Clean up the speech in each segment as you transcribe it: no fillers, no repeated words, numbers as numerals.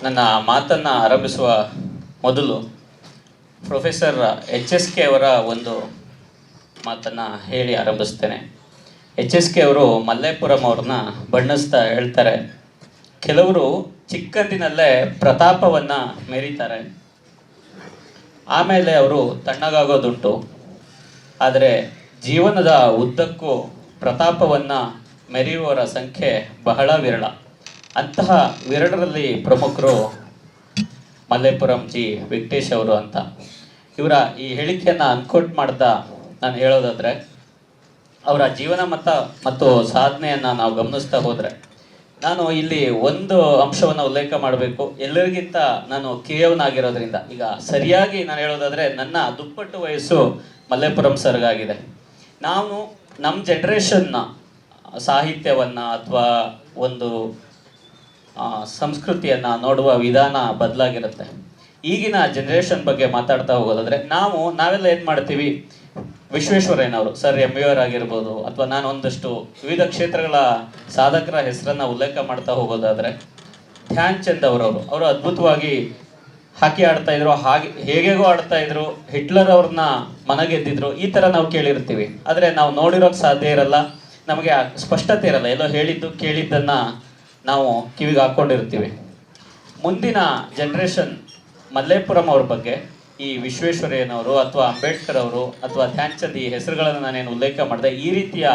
ನನ್ನ ಮಾತನ್ನು ಆರಂಭಿಸುವ ಮೊದಲು ಪ್ರೊಫೆಸರ್ HSK ಅವರ ಒಂದು ಮಾತನ್ನು ಹೇಳಿ ಆರಂಭಿಸ್ತೇನೆ. HSK ಅವರು ಮಲ್ಲೇಪುರಂ ಅವ್ರನ್ನ ಬಣ್ಣಿಸ್ತಾ ಹೇಳ್ತಾರೆ, ಕೆಲವರು ಚಿಕ್ಕಂದಿನಲ್ಲೇ ಪ್ರತಾಪವನ್ನು ಮೆರೀತಾರೆ, ಆಮೇಲೆ ಅವರು ತಣ್ಣಗಾಗೋದುಂಟು. ಆದರೆ ಜೀವನದ ಉದ್ದಕ್ಕೂ ಪ್ರತಾಪವನ್ನು ಮೆರೆಯುವವರ ಸಂಖ್ಯೆ ಬಹಳ ವಿರಳ. ಅಂತಹ ವಿರಳರಲ್ಲಿ ಪ್ರಮುಖರು ಮಲ್ಲೇಪುರಂ ಜಿ ವೆಂಕಟೇಶ್ ಅವರು ಅಂತ. ಇವರ ಈ ಹೇಳಿಕೆಯನ್ನು ಅನ್ಕೋಟ್ ಮಾಡ್ತಾ ನಾನು ಹೇಳೋದಾದರೆ, ಅವರ ಜೀವನ ಮತ್ತು ಸಾಧನೆಯನ್ನು ನಾವು ಗಮನಿಸ್ತಾ ಹೋದರೆ, ನಾನು ಇಲ್ಲಿ ಒಂದು ಅಂಶವನ್ನು ಉಲ್ಲೇಖ ಮಾಡಬೇಕು. ಎಲ್ಲರಿಗಿಂತ ನಾನು ಕಿರಿಯವನಾಗಿರೋದ್ರಿಂದ ಈಗ ಸರಿಯಾಗಿ ನಾನು ಹೇಳೋದಾದರೆ, ನನ್ನ ದುಪ್ಪಟ್ಟು ವಯಸ್ಸು ಮಲ್ಲೇಪುರಂ ಸರ್ಗಾಗಿದೆ. ನಾವು ನಮ್ಮ ಜನ್ರೇಷನ್ನ ಸಾಹಿತ್ಯವನ್ನು ಅಥವಾ ಒಂದು ಸಂಸ್ಕೃತಿಯನ್ನು ನೋಡುವ ವಿಧಾನ ಬದಲಾಗಿರುತ್ತೆ. ಈಗಿನ ಜನ್ರೇಷನ್ ಬಗ್ಗೆ ಮಾತಾಡ್ತಾ ಹೋಗೋದಾದರೆ, ನಾವೆಲ್ಲ ಏನು ಮಾಡ್ತೀವಿ, ವಿಶ್ವೇಶ್ವರಯ್ಯನವರು, ಸರ್ MVR ಆಗಿರ್ಬೋದು, ಅಥವಾ ನಾನು ಒಂದಷ್ಟು ವಿವಿಧ ಕ್ಷೇತ್ರಗಳ ಸಾಧಕರ ಹೆಸರನ್ನು ಉಲ್ಲೇಖ ಮಾಡ್ತಾ ಹೋಗೋದಾದರೆ, ಧ್ಯಾನ್ ಚಂದ್ ಅವರು ಅದ್ಭುತವಾಗಿ ಹಾಕಿ ಆಡ್ತಾ ಇದ್ರು, ಹೇಗೇಗೋ ಆಡ್ತಾ ಇದ್ರು, ಹಿಟ್ಲರ್ ಅವ್ರನ್ನ ಮನಗೆದ್ದಿದ್ರು, ಈ ಥರ ನಾವು ಕೇಳಿರ್ತೀವಿ. ಆದರೆ ನಾವು ನೋಡಿರೋಕ್ಕೆ ಸಾಧ್ಯ ಇರಲ್ಲ, ನಮಗೆ ಸ್ಪಷ್ಟತೆ ಇರಲ್ಲ, ಎಲ್ಲೋ ಕೇಳಿದ್ದನ್ನು ನಾವು ಕಿವಿಗೆ ಹಾಕ್ಕೊಂಡಿರ್ತೀವಿ. ಮುಂದಿನ ಜನ್ರೇಷನ್ ಮಲ್ಲೇಪುರಂ ಅವ್ರ ಬಗ್ಗೆ, ಈ ವಿಶ್ವೇಶ್ವರಯ್ಯನವರು ಅಥವಾ ಅಂಬೇಡ್ಕರ್ ಅವರು ಅಥವಾ ಧ್ಯಾನ್ ಚಂದ್ ಈ ಹೆಸರುಗಳನ್ನು ನಾನೇನು ಉಲ್ಲೇಖ ಮಾಡಿದೆ, ಈ ರೀತಿಯ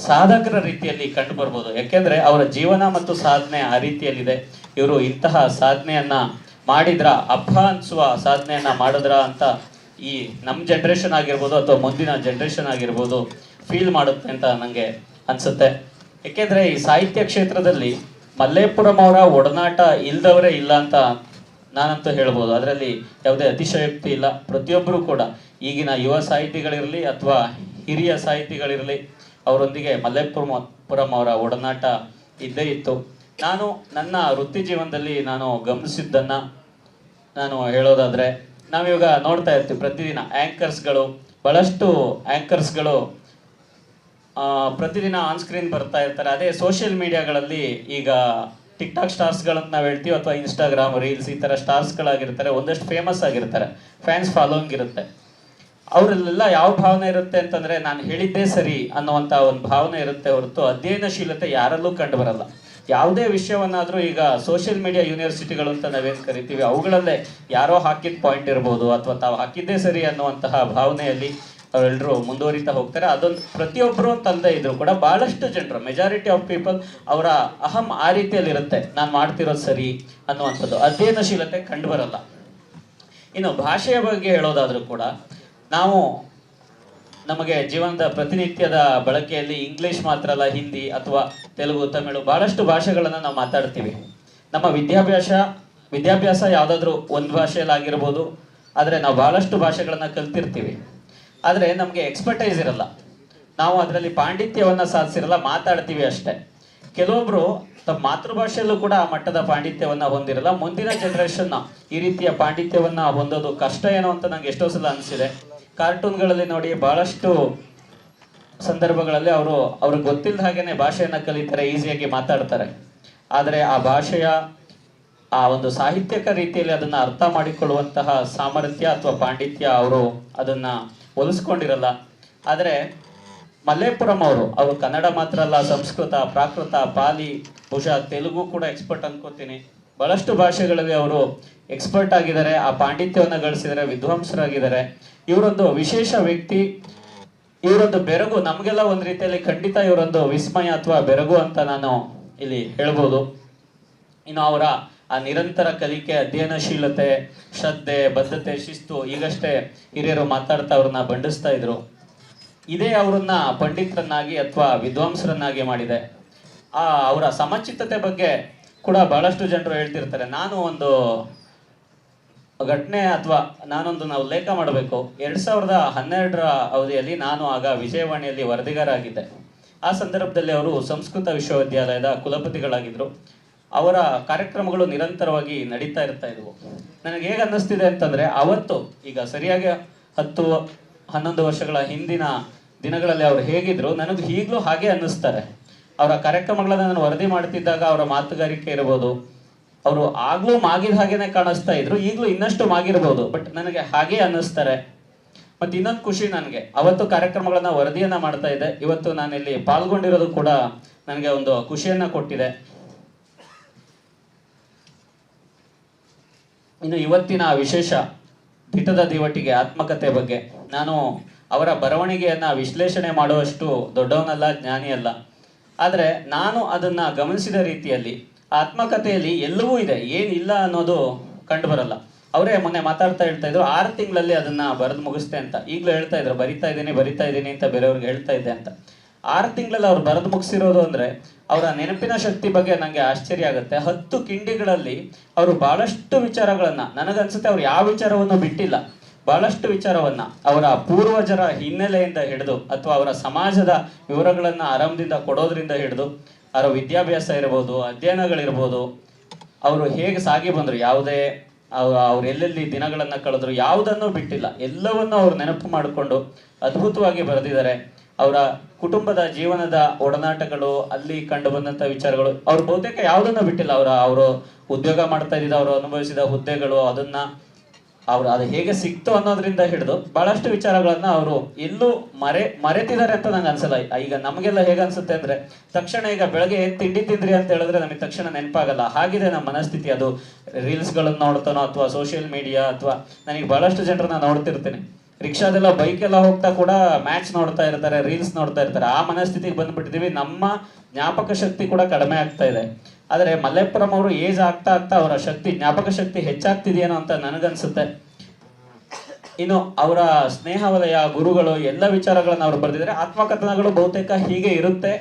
ಸಾಧಕರ ರೀತಿಯಲ್ಲಿ ಕಂಡು ಬರ್ಬೋದು. ಯಾಕೆಂದರೆ ಅವರ ಜೀವನ ಮತ್ತು ಸಾಧನೆ ಆ ರೀತಿಯಲ್ಲಿದೆ. ಇವರು ಇಂತಹ ಸಾಧನೆಯನ್ನು ಮಾಡಿದ್ರ, ಹಬ್ಬ ಅನಿಸುವ ಸಾಧನೆಯನ್ನು ಮಾಡಿದ್ರ ಅಂತ ಈ ನಮ್ಮ ಜನ್ರೇಷನ್ ಆಗಿರ್ಬೋದು ಅಥವಾ ಮುಂದಿನ ಜನ್ರೇಷನ್ ಆಗಿರ್ಬೋದು ಫೀಲ್ ಮಾಡುತ್ತೆ ಅಂತ ನನಗೆ ಅನಿಸುತ್ತೆ. ಏಕೆಂದರೆ ಈ ಸಾಹಿತ್ಯ ಕ್ಷೇತ್ರದಲ್ಲಿ ಮಲ್ಲೇಪುರಂ ಅವರ ಒಡನಾಟ ಇಲ್ಲದವರೇ ಇಲ್ಲ ಅಂತ ನಾನಂತೂ ಹೇಳ್ಬೋದು. ಅದರಲ್ಲಿ ಯಾವುದೇ ಅತಿಶಯೋಕ್ತಿ ಇಲ್ಲ. ಪ್ರತಿಯೊಬ್ಬರೂ ಕೂಡ, ಈಗಿನ ಯುವ ಸಾಹಿತಿಗಳಿರಲಿ ಅಥವಾ ಹಿರಿಯ ಸಾಹಿತಿಗಳಿರಲಿ, ಅವರೊಂದಿಗೆ ಮಲ್ಲೇಪುರಂ ಅವರ ಒಡನಾಟ ಇದ್ದೇ ಇತ್ತು. ನಾನು ನನ್ನ ವೃತ್ತಿ ಜೀವನದಲ್ಲಿ ನಾನು ಗಮನಿಸಿದ್ದನ್ನು ನಾನು ಹೇಳೋದಾದರೆ, ನಾವಿವಾಗ ನೋಡ್ತಾ ಇರ್ತೀವಿ ಪ್ರತಿದಿನ ಬಹಳಷ್ಟು ಆ್ಯಂಕರ್ಸ್ಗಳು ಪ್ರತಿದಿನ ಆನ್ ಸ್ಕ್ರೀನ್ ಬರ್ತಾ ಇರ್ತಾರೆ. ಅದೇ ಸೋಷಿಯಲ್ ಮೀಡಿಯಾಗಳಲ್ಲಿ ಈಗ ಟಿಕ್ಟಾಕ್ ಸ್ಟಾರ್ಸ್ಗಳಂತ ನಾವು ಹೇಳ್ತೀವಿ, ಅಥವಾ ಇನ್ಸ್ಟಾಗ್ರಾಮ್ ರೀಲ್ಸ್, ಈ ಥರ ಸ್ಟಾರ್ಸ್ಗಳಾಗಿರ್ತಾರೆ, ಒಂದಷ್ಟು ಫೇಮಸ್ ಆಗಿರ್ತಾರೆ, ಫ್ಯಾನ್ಸ್ ಫಾಲೋಯಿಂಗ್ ಇರುತ್ತೆ. ಅವರಲ್ಲೆಲ್ಲ ಯಾವ ಭಾವನೆ ಇರುತ್ತೆ ಅಂತಂದರೆ, ನಾನು ಹೇಳಿದ್ದೇ ಸರಿ ಅನ್ನುವಂಥ ಒಂದು ಭಾವನೆ ಇರುತ್ತೆ ಹೊರತು ಅಧ್ಯಯನಶೀಲತೆ ಯಾರಲ್ಲೂ ಕಂಡು ಬರಲ್ಲ. ಯಾವುದೇ ವಿಷಯವನ್ನಾದರೂ ಈಗ ಸೋಷಿಯಲ್ ಮೀಡಿಯಾ ಯೂನಿವರ್ಸಿಟಿಗಳು ಅಂತ ನಾವೇನು ಕರಿತೀವಿ, ಅವುಗಳಲ್ಲೇ ಯಾರೋ ಹಾಕಿದ ಪಾಯಿಂಟ್ ಇರ್ಬೋದು, ಅಥವಾ ತಾವು ಹಾಕಿದ್ದೇ ಸರಿ ಅನ್ನುವಂತಹ ಭಾವನೆಯಲ್ಲಿ ಅವರೆಲ್ಲರೂ ಮುಂದುವರಿತಾ ಹೋಗ್ತಾರೆ. ಅದೊಂದು ಪ್ರತಿಯೊಬ್ಬರು ಅಂತಲ್ಲದೆ ಇದ್ರು ಕೂಡ ಬಹಳಷ್ಟು ಜನರು, ಮೆಜಾರಿಟಿ ಆಫ್ ಪೀಪಲ್, ಅವರ ಅಹಂ ಆ ರೀತಿಯಲ್ಲಿ ಇರುತ್ತೆ, ನಾನು ಮಾಡ್ತಿರೋದು ಸರಿ ಅನ್ನುವಂಥದ್ದು. ಅಧ್ಯಯನಶೀಲತೆ ಕಂಡು ಬರಲ್ಲ. ಇನ್ನು ಭಾಷೆಯ ಬಗ್ಗೆ ಹೇಳೋದಾದರೂ ಕೂಡ, ನಮಗೆ ಜೀವನದ ಪ್ರತಿನಿತ್ಯದ ಬಳಕೆಯಲ್ಲಿ ಇಂಗ್ಲೀಷ್ ಮಾತ್ರ ಅಲ್ಲ, ಹಿಂದಿ ಅಥವಾ ತೆಲುಗು, ತಮಿಳು, ಬಹಳಷ್ಟು ಭಾಷೆಗಳನ್ನು ನಾವು ಮಾತಾಡ್ತೀವಿ. ನಮ್ಮ ವಿದ್ಯಾಭ್ಯಾಸ ಯಾವುದಾದ್ರೂ ಒಂದು ಭಾಷೆಯಲ್ಲಿ ಆಗಿರ್ಬೋದು, ಆದರೆ ನಾವು ಬಹಳಷ್ಟು ಭಾಷೆಗಳನ್ನು ಕಲ್ತಿರ್ತೀವಿ. ಆದರೆ ನಮಗೆ ಎಕ್ಸ್ಪರ್ಟೈಸ್ ಇರಲ್ಲ, ನಾವು ಅದರಲ್ಲಿ ಪಾಂಡಿತ್ಯವನ್ನು ಸಾಧಿಸಿರಲ್ಲ, ಮಾತಾಡ್ತೀವಿ ಅಷ್ಟೇ. ಕೆಲವೊಬ್ಬರು ತಮ್ಮ ಮಾತೃಭಾಷೆಯಲ್ಲೂ ಕೂಡ ಆ ಮಟ್ಟದ ಪಾಂಡಿತ್ಯವನ್ನು ಹೊಂದಿರಲ್ಲ. ಮುಂದಿನ ಜನ್ರೇಷನ್ನ ಈ ರೀತಿಯ ಪಾಂಡಿತ್ಯವನ್ನು ಹೊಂದೋದು ಕಷ್ಟ ಏನೋ ಅಂತ ನಂಗೆ ಎಷ್ಟೋ ಸಲ ಅನಿಸಿದೆ. ಕಾರ್ಟೂನ್ಗಳಲ್ಲಿ ನೋಡಿ, ಬಹಳಷ್ಟು ಸಂದರ್ಭಗಳಲ್ಲಿ ಅವ್ರಿಗೆ ಗೊತ್ತಿಲ್ಲದ ಹಾಗೇನೆ ಭಾಷೆಯನ್ನು ಕಲಿತಾರೆ, ಈಸಿಯಾಗಿ ಮಾತಾಡ್ತಾರೆ. ಆದರೆ ಆ ಭಾಷೆಯ ಆ ಒಂದು ಸಾಹಿತ್ಯಕ ರೀತಿಯಲ್ಲಿ ಅದನ್ನು ಅರ್ಥ ಮಾಡಿಕೊಳ್ಳುವಂತಹ ಸಾಮರ್ಥ್ಯ ಅಥವಾ ಪಾಂಡಿತ್ಯ ಅವರು ಅದನ್ನು ಹೋಲಿಸ್ಕೊಂಡಿರಲ್ಲ. ಆದರೆ ಮಲ್ಲೇಪುರಂ ಅವರು ಕನ್ನಡ ಮಾತ್ರ ಅಲ್ಲ, ಸಂಸ್ಕೃತ, ಪ್ರಾಕೃತ, ಪಾಲಿ, ಬಹುಶಃ ತೆಲುಗು ಕೂಡ ಎಕ್ಸ್ಪರ್ಟ್ ಅನ್ಕೋತೀನಿ. ಬಹಳಷ್ಟು ಭಾಷೆಗಳಲ್ಲಿ ಅವರು ಎಕ್ಸ್ಪರ್ಟ್ ಆಗಿದ್ದಾರೆ, ಆ ಪಾಂಡಿತ್ಯವನ್ನು ಗಳಿಸಿದ್ದಾರೆ, ವಿದ್ವಾಂಸರಾಗಿದ್ದಾರೆ. ಇವರೊಂದು ವಿಶೇಷ ವ್ಯಕ್ತಿ, ಇವರೊಂದು ಬೆರಗು ನಮಗೆಲ್ಲ ಒಂದು ರೀತಿಯಲ್ಲಿ ಖಂಡಿತ ಇವರೊಂದು ವಿಸ್ಮಯ ಅಥವಾ ಬೆರಗು ಅಂತ ನಾನು ಇಲ್ಲಿ ಹೇಳ್ಬೋದು. ಇನ್ನು ಅವರ ಆ ನಿರಂತರ ಕಲಿಕೆ, ಅಧ್ಯಯನಶೀಲತೆ, ಶ್ರದ್ಧೆ, ಬದ್ಧತೆ, ಶಿಸ್ತು, ಈಗಷ್ಟೇ ಹಿರಿಯರು ಮಾತಾಡ್ತಾ ಅವ್ರನ್ನ ಬಣ್ಣಿಸ್ತಾ ಇದ್ರು. ಇದೇ ಅವರನ್ನ ಪಂಡಿತರನ್ನಾಗಿ ಅಥವಾ ವಿದ್ವಾಂಸರನ್ನಾಗಿ ಮಾಡಿದೆ. ಅವರ ಸಮಚಿತ್ತತೆ ಬಗ್ಗೆ ಕೂಡ ಬಹಳಷ್ಟು ಜನರು ಹೇಳ್ತಿರ್ತಾರೆ. ನಾನು ಒಂದು ಘಟನೆ ಅಥವಾ ನಾನೊಂದನ್ನು ಉಲ್ಲೇಖ ಮಾಡಬೇಕು. 2012ರ ಅವಧಿಯಲ್ಲಿ ನಾನು ಆಗ ವಿಜಯವಾಣಿಯಲ್ಲಿ ವರದಿಗಾರ ಆಗಿದ್ದೆ. ಆ ಸಂದರ್ಭದಲ್ಲಿ ಅವರು ಸಂಸ್ಕೃತ ವಿಶ್ವವಿದ್ಯಾಲಯದ ಕುಲಪತಿಗಳಾಗಿದ್ದರು. ಅವರ ಕಾರ್ಯಕ್ರಮಗಳು ನಿರಂತರವಾಗಿ ನಡೀತಾ ಇರ್ತಾ ಇದ್ವು. ನನಗೆ ಹೇಗೆ ಅನ್ನಿಸ್ತಿದೆ ಅಂತಂದರೆ, ಅವತ್ತು ಈಗ ಸರಿಯಾಗಿ 10-11 ವರ್ಷಗಳ ಹಿಂದಿನ ದಿನಗಳಲ್ಲಿ ಅವರು ಹೇಗಿದ್ರು, ನನಗೆ ಈಗಲೂ ಹಾಗೆ ಅನ್ನಿಸ್ತಾರೆ. ಅವರ ಕಾರ್ಯಕ್ರಮಗಳನ್ನು ನಾನು ವರದಿ ಮಾಡ್ತಿದ್ದಾಗ ಅವರ ಮಾತುಗಾರಿಕೆ ಇರ್ಬೋದು, ಅವರು ಆಗ್ಲೂ ಮಾಗಿದ ಹಾಗೇನೆ ಕಾಣಿಸ್ತಾ ಇದ್ರು, ಈಗಲೂ ಇನ್ನಷ್ಟು ಮಾಗಿರ್ಬೋದು, ಬಟ್ ನನಗೆ ಹಾಗೆ ಅನ್ನಿಸ್ತಾರೆ. ಮತ್ತೆ ಇನ್ನೊಂದು ಖುಷಿ ನನಗೆ, ಅವತ್ತು ಕಾರ್ಯಕ್ರಮಗಳನ್ನ ವರದಿಯನ್ನ ಮಾಡ್ತಾ ಇದ್ದೆ, ಇವತ್ತು ನಾನಿಲ್ಲಿ ಪಾಲ್ಗೊಂಡಿರೋದು ಕೂಡ ನನಗೆ ಒಂದು ಖುಷಿಯನ್ನ ಕೊಟ್ಟಿದೆ. ಇನ್ನು ಇವತ್ತಿನ ವಿಶೇಷ ದಿಟದ ದಿವಟಿಗೆ ಆತ್ಮಕಥೆ ಬಗ್ಗೆ, ನಾನು ಅವರ ಬರವಣಿಗೆಯನ್ನ ವಿಶ್ಲೇಷಣೆ ಮಾಡುವಷ್ಟು ದೊಡ್ಡವನಲ್ಲ, ಜ್ಞಾನಿ ಅಲ್ಲ. ಆದರೆ ನಾನು ಅದನ್ನ ಗಮನಿಸಿದ ರೀತಿಯಲ್ಲಿ ಆತ್ಮಕಥೆಯಲ್ಲಿ ಎಲ್ಲವೂ ಇದೆ, ಏನಿಲ್ಲ ಅನ್ನೋದು ಕಂಡು ಬರಲ್ಲ. ಅವರೇ ಮೊನ್ನೆ ಮಾತಾಡ್ತಾ ಹೇಳ್ತಾ ಇದ್ರು 6 ತಿಂಗಳಲ್ಲಿ ಅದನ್ನ ಬರೆದು ಮುಗಿಸ್ತೆ ಅಂತ. ಈಗಲೂ ಹೇಳ್ತಾ ಇದ್ರು ಬರಿತಾ ಇದ್ದೀನಿ ಅಂತ ಬೇರೆಯವ್ರಿಗೆ ಹೇಳ್ತಾ ಇದ್ದೆ ಅಂತ. 6 ತಿಂಗಳಲ್ಲಿ ಅವ್ರು ಬರೆದು ಮುಗಿಸಿರೋದು ಅಂದ್ರೆ ಅವರ ನೆನಪಿನ ಶಕ್ತಿ ಬಗ್ಗೆ ನನಗೆ ಆಶ್ಚರ್ಯ ಆಗುತ್ತೆ. 10 ಕಿಂಡಿಗಳಲ್ಲಿ ಅವರು ಬಹಳಷ್ಟು ವಿಚಾರಗಳನ್ನ, ನನಗನ್ಸುತ್ತೆ ಅವ್ರು ಯಾವ ವಿಚಾರವನ್ನು ಬಿಟ್ಟಿಲ್ಲ. ಬಹಳಷ್ಟು ವಿಚಾರವನ್ನ ಅವರ ಪೂರ್ವಜರ ಹಿನ್ನೆಲೆಯಿಂದ ಹಿಡಿದು ಅಥವಾ ಅವರ ಸಮಾಜದ ವಿವರಗಳನ್ನ ಆರಂಭದಿಂದ ಕೊಡೋದ್ರಿಂದ ಹಿಡಿದು ಅವರ ವಿದ್ಯಾಭ್ಯಾಸ ಇರ್ಬೋದು, ಅಧ್ಯಯನಗಳಿರ್ಬೋದು, ಅವರು ಹೇಗೆ ಸಾಗಿ ಬಂದ್ರು, ಯಾವುದೇ ಅವ್ರು ಎಲ್ಲೆಲ್ಲಿ ದಿನಗಳನ್ನ ಕಳೆದ್ರು, ಯಾವುದನ್ನು ಬಿಟ್ಟಿಲ್ಲ. ಎಲ್ಲವನ್ನು ಅವ್ರು ನೆನಪು ಮಾಡಿಕೊಂಡು ಅದ್ಭುತವಾಗಿ ಬರೆದಿದ್ದಾರೆ. ಅವರ ಕುಟುಂಬದ ಜೀವನದ ಒಡನಾಟಗಳು, ಅಲ್ಲಿ ಕಂಡು ಬಂದಂತ ವಿಚಾರಗಳು, ಅವ್ರು ಬಹುತೇಕ ಯಾವುದನ್ನು ಬಿಟ್ಟಿಲ್ಲ. ಅವರು ಉದ್ಯೋಗ ಮಾಡ್ತಾ ಇದ್ದಿದ್ದು, ಅವರು ಅನುಭವಿಸಿದ ಹುದ್ದೆಗಳು, ಅದನ್ನ ಅದು ಹೇಗೆ ಸಿಕ್ತು ಅನ್ನೋದ್ರಿಂದ ಹಿಡಿದು ಬಹಳಷ್ಟು ವಿಚಾರಗಳನ್ನ ಅವರು ಎಲ್ಲೂ ಮರೆತಿದ್ದಾರೆ ಅಂತ ನಂಗೆ ಅನ್ಸಲ್ಲ. ಈಗ ನಮಗೆಲ್ಲ ಹೇಗೆ ಅನ್ಸುತ್ತೆ ಅಂದ್ರೆ, ತಕ್ಷಣ ಈಗ ಬೆಳಗ್ಗೆ ಏನ್ ತಿಂಡಿ ತಿಂದ್ರಿ ಅಂತ ಹೇಳಿದ್ರೆ ನಮಗೆ ತಕ್ಷಣ ನೆನಪಾಗಲ್ಲ. ಹಾಗಿದೆ ನಮ್ಮ ಮನಸ್ಥಿತಿ. ಅದು ರೀಲ್ಸ್ಗಳನ್ನ ನೋಡ್ತಾನೋ ಅಥವಾ ಸೋಷಿಯಲ್ ಮೀಡಿಯಾ, ಅಥವಾ ನನಗೆ ಬಹಳಷ್ಟು ಜನರನ್ನ ನೋಡ್ತಿರ್ತೀನಿ, ರಿಕ್ಷಾದೆಲ್ಲ ಬೈಕ್ ಎಲ್ಲ ಹೋಗ್ತಾ ಕೂಡ ಮ್ಯಾಚ್ ನೋಡ್ತಾ ಇರ್ತಾರೆ, ರೀಲ್ಸ್ ನೋಡ್ತಾ ಇರ್ತಾರೆ. ಆ ಮನಸ್ಥಿತಿಗೆ ಬಂದ್ಬಿಟ್ಟಿದೀವಿ. ನಮ್ಮ ಜ್ಞಾಪಕ ಶಕ್ತಿ ಕೂಡ ಕಡಿಮೆ ಆಗ್ತಾ ಇದೆ. ಆದರೆ ಮಲ್ಲೇಪುರಂ ಅವರು ಏಜ್ ಆಗ್ತಾ ಆಗ್ತಾ ಅವರ ಶಕ್ತಿ, ಜ್ಞಾಪಕ ಶಕ್ತಿ ಹೆಚ್ಚಾಗ್ತಿದೆಯೇನೋ ಅಂತ ನನಗನ್ಸುತ್ತೆ. ಇನ್ನು ಅವರ ಸ್ನೇಹ ವಲಯ, ಗುರುಗಳು, ಎಲ್ಲ ವಿಚಾರಗಳನ್ನ ಅವ್ರು ಬರೆದಿದ್ದಾರೆ. ಆತ್ಮಕಥನಗಳು ಬಹುತೇಕ ಹೀಗೆ ಇರುತ್ತೆ,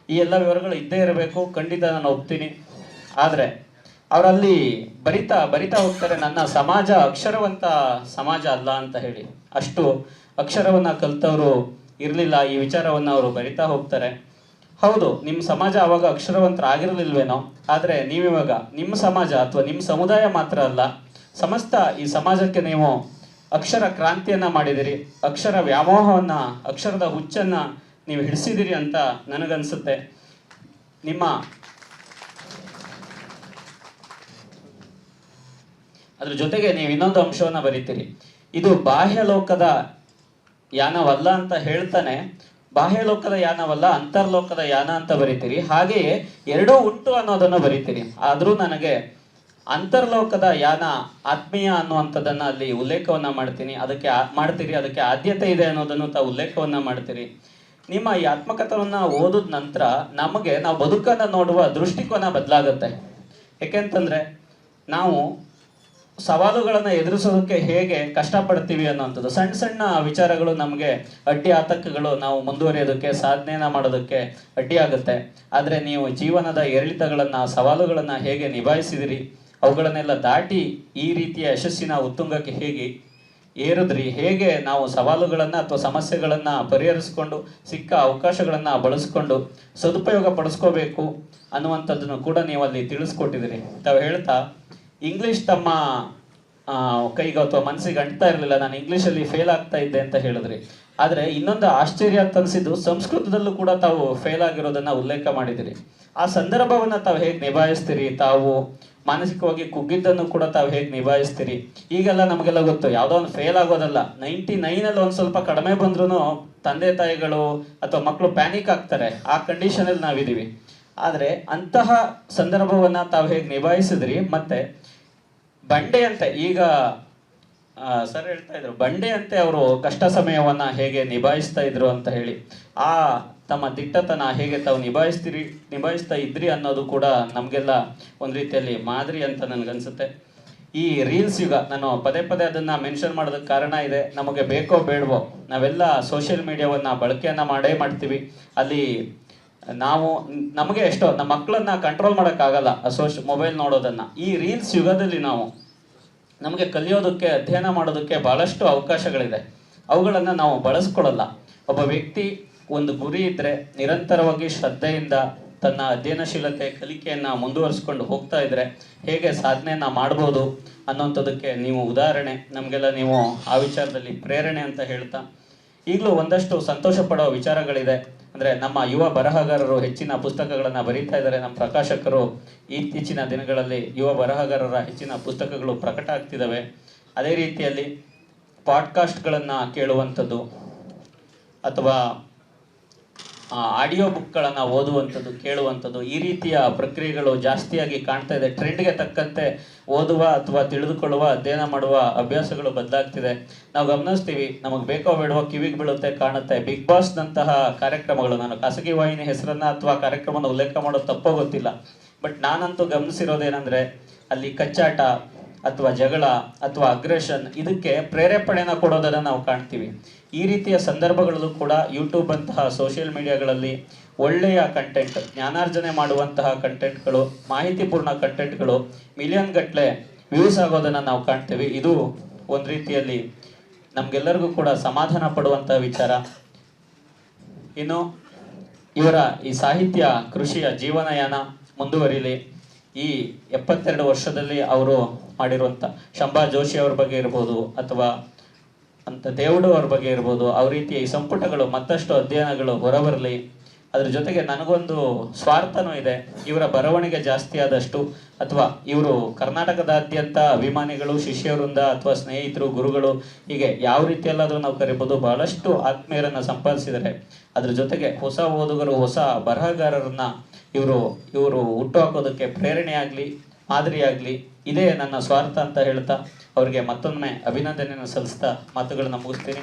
ಈ ಎಲ್ಲ ವಿವರಗಳು ಇದ್ದೇ ಇರಬೇಕು, ಖಂಡಿತ ನಾನು ಒಪ್ತೀನಿ. ಆದ್ರೆ ಅವರಲ್ಲಿ ಬರಿತಾ ಬರಿತಾ ಹೋಗ್ತಾರೆ, ನನ್ನ ಸಮಾಜ ಅಕ್ಷರವಂತ ಸಮಾಜ ಅಲ್ಲ ಅಂತ ಹೇಳಿ. ಅಷ್ಟು ಅಕ್ಷರವನ್ನ ಕಲ್ತವರು ಇರ್ಲಿಲ್ಲ, ಈ ವಿಚಾರವನ್ನ ಅವರು ಬರಿತಾ ಹೋಗ್ತಾರೆ. ಹೌದು, ನಿಮ್ಮ ಸಮಾಜ ಅವಾಗ ಅಕ್ಷರವಂತರಾಗಿರ್ಲಿಲ್ವೇನೋ, ಆದ್ರೆ ನೀವಿವಾಗ ನಿಮ್ಮ ಸಮಾಜ ಅಥವಾ ನಿಮ್ಮ ಸಮುದಾಯ ಮಾತ್ರ ಅಲ್ಲ, ಸಮಸ್ತ ಈ ಸಮಾಜಕ್ಕೆ ನೀವು ಅಕ್ಷರ ಕ್ರಾಂತಿಯನ್ನ ಮಾಡಿದಿರಿ, ಅಕ್ಷರ ವ್ಯಾಮೋಹವನ್ನ, ಅಕ್ಷರದ ಹುಚ್ಚನ್ನ ನೀವು ಹಿಡಿಸಿದಿರಿ ಅಂತ ನನಗನ್ಸುತ್ತೆ. ನಿಮ್ಮ ಅದ್ರ ಜೊತೆಗೆ ನೀವು ಇನ್ನೊಂದು ಅಂಶವನ್ನ ಬರೀತೀರಿ, ಇದು ಬಾಹ್ಯ ಲೋಕದ ಯಾನವಲ್ಲ ಅಂತ ಹೇಳ್ತಾನೆ. ಬಾಹ್ಯ ಲೋಕದ ಯಾನವಲ್ಲ, ಅಂತರ್ಲೋಕದ ಯಾನ ಅಂತ ಬರೀತೀರಿ. ಹಾಗೆಯೇ ಎರಡೂ ಉಂಟು ಅನ್ನೋದನ್ನು ಬರೀತೀರಿ. ಆದ್ರೂ ನನಗೆ ಅಂತರ್ಲೋಕದ ಯಾನ, ಆತ್ಮೀಯ ಅನ್ನುವಂಥದ್ದನ್ನ ಅಲ್ಲಿ ಉಲ್ಲೇಖವನ್ನ ಮಾಡ್ತೀರಿ. ಅದಕ್ಕೆ ಆದ್ಯತೆ ಇದೆ ಅನ್ನೋದನ್ನು ತಾವು ಉಲ್ಲೇಖವನ್ನ ಮಾಡ್ತೀರಿ. ನಿಮ್ಮ ಈ ಆತ್ಮಕಥನವನ್ನ ಓದಿದ ನಂತರ ನಾವು ಬದುಕನ್ನ ನೋಡುವ ದೃಷ್ಟಿಕೋನ ಬದಲಾಗುತ್ತೆ. ಯಾಕೆಂತಂದ್ರೆ ನಾವು ಸವಾಲುಗಳನ್ನ ಎದುರಿಸೋದಕ್ಕೆ ಹೇಗೆ ಕಷ್ಟಪಡ್ತೀವಿ ಅನ್ನೋಂಥದ್ದು, ಸಣ್ಣ ಸಣ್ಣ ವಿಚಾರಗಳು ನಮಗೆ ಅಡ್ಡಿ ಆತಂಕಗಳು, ನಾವು ಮುಂದುವರಿಯೋದಕ್ಕೆ, ಸಾಧನೆಯನ್ನ ಮಾಡೋದಕ್ಕೆ ಅಡ್ಡಿ ಆಗುತ್ತೆ. ಆದ್ರೆ ನೀವು ಜೀವನದ ಏರಿಳಿತಗಳನ್ನ, ಸವಾಲುಗಳನ್ನ ಹೇಗೆ ನಿಭಾಯಿಸಿದಿರಿ, ಅವುಗಳನ್ನೆಲ್ಲ ದಾಟಿ ಈ ರೀತಿಯ ಯಶಸ್ಸಿನ ಉತ್ತುಂಗಕ್ಕೆ ಹೇಗೆ ಏರಿದ್ರಿ, ಹೇಗೆ ನಾವು ಸವಾಲುಗಳನ್ನ ಅಥವಾ ಸಮಸ್ಯೆಗಳನ್ನ ಪರಿಹರಿಸಿಕೊಂಡು ಸಿಕ್ಕ ಅವಕಾಶಗಳನ್ನ ಬಳಸ್ಕೊಂಡು ಸದುಪಯೋಗ ಪಡಿಸ್ಕೋಬೇಕು ಅನ್ನುವಂಥದ್ದನ್ನು ಕೂಡ ನೀವು ಅಲ್ಲಿ ತಿಳಿಸ್ಕೊಟ್ಟಿದ್ದೀರಿ. ತಾವು ಹೇಳ್ತಾ ಇಂಗ್ಲಿಷ್ ತಮ್ಮ ಕೈಗೆ ಅಥವಾ ಮನಸ್ಸಿಗೆ ಅಂಟ್ತಾ ಇರಲಿಲ್ಲ, ನಾನು ಇಂಗ್ಲಿಷಲ್ಲಿ ಫೇಲ್ ಆಗ್ತಾ ಇದ್ದೆ ಅಂತ ಹೇಳಿದ್ರಿ. ಆದರೆ ಇನ್ನೊಂದು ಆಶ್ಚರ್ಯ ಅಂತ ಅನಿಸಿದ್ದು, ಸಂಸ್ಕೃತದಲ್ಲೂ ಕೂಡ ತಾವು ಫೇಲ್ ಆಗಿರೋದನ್ನ ಉಲ್ಲೇಖ ಮಾಡಿದಿರಿ. ಆ ಸಂದರ್ಭವನ್ನ ತಾವು ಹೇಗೆ ನಿಭಾಯಿಸ್ತೀರಿ, ತಾವು ಮಾನಸಿಕವಾಗಿ ಕುಗ್ಗಿದ್ದನ್ನು ಕೂಡ ತಾವು ಹೇಗೆ ನಿಭಾಯಿಸ್ತೀರಿ? ಈಗೆಲ್ಲ ನಮಗೆಲ್ಲ ಗೊತ್ತು, ಯಾವುದೋ ಒಂದು ಫೇಲ್ ಆಗೋದಲ್ಲ, 99 ಒಂದು ಸ್ವಲ್ಪ ಕಡಿಮೆ ಬಂದ್ರೂ ತಂದೆ ತಾಯಿಗಳು ಅಥವಾ ಮಕ್ಕಳು ಪ್ಯಾನಿಕ್ ಆಗ್ತಾರೆ. ಆ ಕಂಡೀಷನ್ ಅಲ್ಲಿ ನಾವಿದೀವಿ. ಆದ್ರೆ ಅಂತಹ ಸಂದರ್ಭವನ್ನ ತಾವು ಹೇಗೆ ನಿಭಾಯಿಸಿದ್ರಿ? ಮತ್ತೆ ಬಂಡೆಯಂತೆ, ಈಗ ಸರ್ ಹೇಳ್ತಾ ಇದ್ರು, ಬಂಡೆಯಂತೆ ಅವರು ಕಷ್ಟ ಸಮಯವನ್ನ ಹೇಗೆ ನಿಭಾಯಿಸ್ತಾ ಇದ್ರು ಅಂತ ಹೇಳಿ, ಆ ತಮ್ಮ ದಿಟ್ಟತನ ಹೇಗೆ ತಾವು ನಿಭಾಯಿಸ್ತಾ ಇದ್ರಿ ಅನ್ನೋದು ಕೂಡ ನಮಗೆಲ್ಲ ಒಂದು ರೀತಿಯಲ್ಲಿ ಮಾದರಿ ಅಂತ ನನಗನ್ಸುತ್ತೆ. ಈ ರೀಲ್ಸ್ ಯುಗ, ನಾನು ಪದೇ ಪದೇ ಅದನ್ನ ಮೆನ್ಷನ್ ಮಾಡೋದಕ್ಕೆ ಕಾರಣ ಇದೆ. ನಮಗೆ ಬೇಕೋ ಬೇಡವೋ ನಾವೆಲ್ಲ ಸೋಷಿಯಲ್ ಮೀಡಿಯಾವನ್ನ ಬಳಕೆಯನ್ನ ಮಾಡ್ತೀವಿ. ಅಲ್ಲಿ ನಮಗೆ ಎಷ್ಟೋ ನಮ್ಮ ಮಕ್ಕಳನ್ನ ಕಂಟ್ರೋಲ್ ಮಾಡೋಕ್ಕಾಗಲ್ಲ ಮೊಬೈಲ್ ನೋಡೋದನ್ನ. ಈ ರೀಲ್ಸ್ ಯುಗದಲ್ಲಿ ನಮಗೆ ಕಲಿಯೋದಕ್ಕೆ, ಅಧ್ಯಯನ ಮಾಡೋದಕ್ಕೆ ಬಹಳಷ್ಟು ಅವಕಾಶಗಳಿದೆ. ಅವುಗಳನ್ನ ನಾವು ಬಳಸ್ಕೊಳ್ಳಲ್ಲ. ಒಬ್ಬ ವ್ಯಕ್ತಿ ಒಂದು ಗುರಿ ಇದ್ರೆ ನಿರಂತರವಾಗಿ ಶ್ರದ್ಧೆಯಿಂದ ತನ್ನ ಅಧ್ಯಯನಶೀಲತೆ, ಕಲಿಕೆಯನ್ನ ಮುಂದುವರಿಸ್ಕೊಂಡು ಹೋಗ್ತಾ ಇದ್ರೆ ಹೇಗೆ ಸಾಧನೆಯನ್ನ ಮಾಡ್ಬೋದು ಅನ್ನೋಂಥದ್ದಕ್ಕೆ ನೀವು ಉದಾಹರಣೆ. ನಮಗೆಲ್ಲ ನೀವು ಆ ವಿಚಾರದಲ್ಲಿ ಪ್ರೇರಣೆ ಅಂತ ಹೇಳ್ತಾ, ಈಗಲೂ ಒಂದಷ್ಟು ಸಂತೋಷ ಪಡೋ ವಿಚಾರಗಳಿದೆ. ಅಂದರೆ ನಮ್ಮ ಯುವ ಬರಹಗಾರರು ಹೆಚ್ಚಿನ ಪುಸ್ತಕಗಳನ್ನು ಬರೀತಾ ಇದ್ದಾರೆ. ನಮ್ಮ ಪ್ರಕಾಶಕರು ಇತ್ತೀಚಿನ ದಿನಗಳಲ್ಲಿ ಯುವ ಬರಹಗಾರರ ಹೆಚ್ಚಿನ ಪುಸ್ತಕಗಳು ಪ್ರಕಟ ಆಗ್ತಿದ್ದಾವೆ. ಅದೇ ರೀತಿಯಲ್ಲಿ ಪಾಡ್ಕಾಸ್ಟ್ಗಳನ್ನು ಕೇಳುವಂಥದ್ದು ಅಥವಾ ಆಡಿಯೋ ಬುಕ್ಗಳನ್ನು ಓದುವಂಥದ್ದು, ಕೇಳುವಂಥದ್ದು, ಈ ರೀತಿಯ ಪ್ರಕ್ರಿಯೆಗಳು ಜಾಸ್ತಿಯಾಗಿ ಕಾಣ್ತಾ ಇದೆ. ಟ್ರೆಂಡ್ಗೆ ತಕ್ಕಂತೆ ಓದುವ ಅಥವಾ ತಿಳಿದುಕೊಳ್ಳುವ, ಅಧ್ಯಯನ ಮಾಡುವ ಅಭ್ಯಾಸಗಳು ಬದಲಾಗ್ತಿದೆ. ನಾವು ಗಮನಿಸ್ತೀವಿ, ನಮಗೆ ಬೇಕೋ ಬೇಡವೋ ಕಿವಿಗೆ ಬೀಳುತ್ತೆ, ಕಾಣುತ್ತೆ. ಬಿಗ್ ಬಾಸ್ನಂತಹ ಕಾರ್ಯಕ್ರಮಗಳು, ನಾನು ಖಾಸಗಿ ವಾಹಿನಿ ಹೆಸರನ್ನು ಅಥವಾ ಕಾರ್ಯಕ್ರಮವನ್ನು ಉಲ್ಲೇಖ ಮಾಡೋದು ತಪ್ಪೋ ಗೊತ್ತಿಲ್ಲ, ಬಟ್ ನಾನಂತೂ ಗಮನಿಸಿರೋದೇನೆಂದರೆ ಅಲ್ಲಿ ಕಚ್ಚಾಟ ಅಥವಾ ಜಗಳ ಅಥವಾ ಅಗ್ರೆಷನ್ ಇದಕ್ಕೆ ಪ್ರೇರೇಪಣೆನ ಕೊಡೋದನ್ನು ನಾವು ಕಾಣ್ತೀವಿ. ಈ ರೀತಿಯ ಸಂದರ್ಭಗಳಲ್ಲೂ ಕೂಡ ಯೂಟ್ಯೂಬ್ ಅಂತಹ ಸೋಷಿಯಲ್ ಮೀಡಿಯಾಗಳಲ್ಲಿ ಒಳ್ಳೆಯ ಕಂಟೆಂಟ್, ಜ್ಞಾನಾರ್ಜನೆ ಮಾಡುವಂತಹ ಕಂಟೆಂಟ್ಗಳು, ಮಾಹಿತಿಪೂರ್ಣ ಕಂಟೆಂಟ್ಗಳು ಮಿಲಿಯನ್ ಗಟ್ಟಲೆ ವ್ಯೂಸ್ ಆಗೋದನ್ನು ನಾವು ಕಾಣ್ತೀವಿ. ಇದು ಒಂದು ರೀತಿಯಲ್ಲಿ ನಮಗೆಲ್ಲರಿಗೂ ಕೂಡ ಸಮಾಧಾನ ಪಡುವಂತಹ ವಿಚಾರ. ಇನ್ನು ಇವರ ಈ ಸಾಹಿತ್ಯ ಕೃಷಿಯ ಜೀವನಯಾನ ಮುಂದುವರಿಲಿ. ಈ 72 ವರ್ಷದಲ್ಲಿ ಅವರು ಮಾಡಿರುವಂಥ ಶಂಭಾ ಜೋಶಿ ಅವ್ರ ಬಗ್ಗೆ ಇರ್ಬೋದು ಅಥವಾ ಅಂತ ದೇವುಡು ಅವ್ರ ಬಗ್ಗೆ ಇರ್ಬೋದು, ಅವ್ರ ರೀತಿಯ ಈ ಸಂಪುಟಗಳು ಮತ್ತಷ್ಟು ಅಧ್ಯಯನಗಳು ಹೊರಬರಲಿ. ಅದ್ರ ಜೊತೆಗೆ ನನಗೊಂದು ಸ್ವಾರ್ಥನೂ ಇದೆ. ಇವರ ಬರವಣಿಗೆ ಜಾಸ್ತಿ ಆದಷ್ಟು ಅಥವಾ ಇವರು ಕರ್ನಾಟಕದಾದ್ಯಂತ ಅಭಿಮಾನಿಗಳು, ಶಿಷ್ಯವೃಂದ ಅಥವಾ ಸ್ನೇಹಿತರು, ಗುರುಗಳು, ಹೀಗೆ ಯಾವ ರೀತಿಯಲ್ಲಾದರೂ ನಾವು ಕರಿಬೋದು, ಬಹಳಷ್ಟು ಆತ್ಮೀಯರನ್ನು ಸಂಪಾದಿಸಿದರೆ. ಅದ್ರ ಜೊತೆಗೆ ಹೊಸ ಓದುಗರು, ಹೊಸ ಬರಹಗಾರರನ್ನ ಇವರು ಹುಟ್ಟುಹಾಕೋದಕ್ಕೆ ಪ್ರೇರಣೆಯಾಗಲಿ, ಮಾದರಿಯಾಗಲಿ. ಇದೇ ನನ್ನ ಸ್ವಾರ್ಥ ಅಂತ ಹೇಳ್ತಾ ಅವರಿಗೆ ಮತ್ತೊಮ್ಮೆ ಅಭಿನಂದನೆಯನ್ನು ಸಲ್ಲಿಸ್ತಾ ಮಾತುಗಳನ್ನು ಮುಗಿಸ್ತೀನಿ.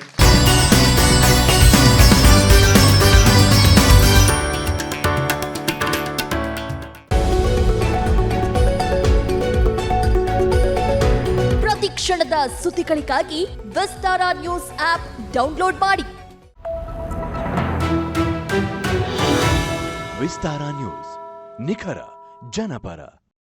ಪ್ರತಿ ಕ್ಷಣದ ಸುದ್ದಿಗಳಿಗಾಗಿ ವಿಸ್ತಾರ ನ್ಯೂಸ್ ಆಪ್ ಡೌನ್ಲೋಡ್ ಮಾಡಿ. ವಿಸ್ತಾರ ನ್ಯೂಸ್, ನಿಖರ ಜನಪರ.